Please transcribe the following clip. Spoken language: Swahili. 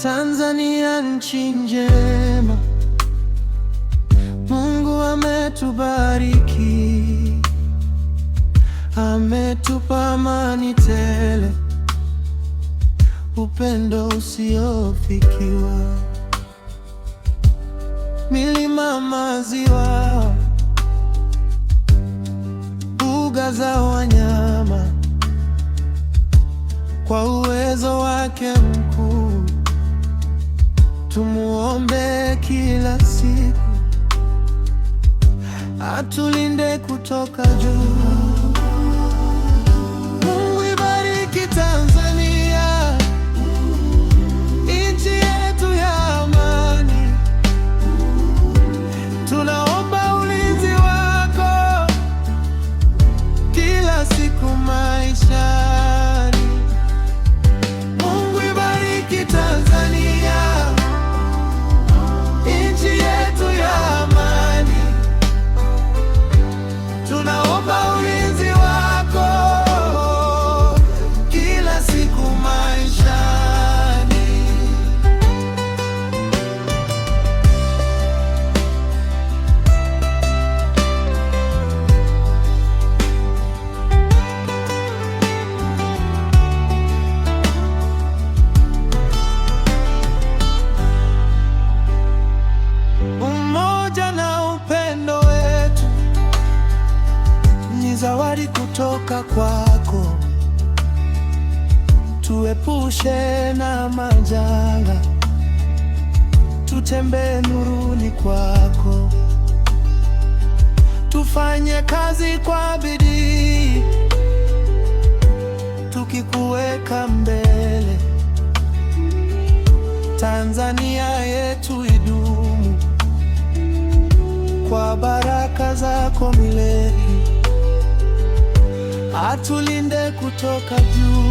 Tanzania nchi njema, Mungu ametubariki, ametupa amani tele, upendo usiofikiwa, milima, maziwa, mbuga za wanyama. Kwa uwezo wake mkuu, tumuombe kila siku, atulinde kutoka juu. Mungu ibariki Tanzania, nchi yetu ya amani. Tunaomba ulinzi wako kila siku maishani. Mungu ibariki Tanzania, nchi yetu ya amani. Tunaomba ulinzi wako kila siku maishani. Umoja na upendo wetu ni zawadi kutoka kwako. Tuepushe na majanga, tutembee nuruni kwako. Tufanye kazi kwa bidii, tukikuweka mbele. Tanzania yetu idumu kwa baraka zako milele, atulinde kutoka juu.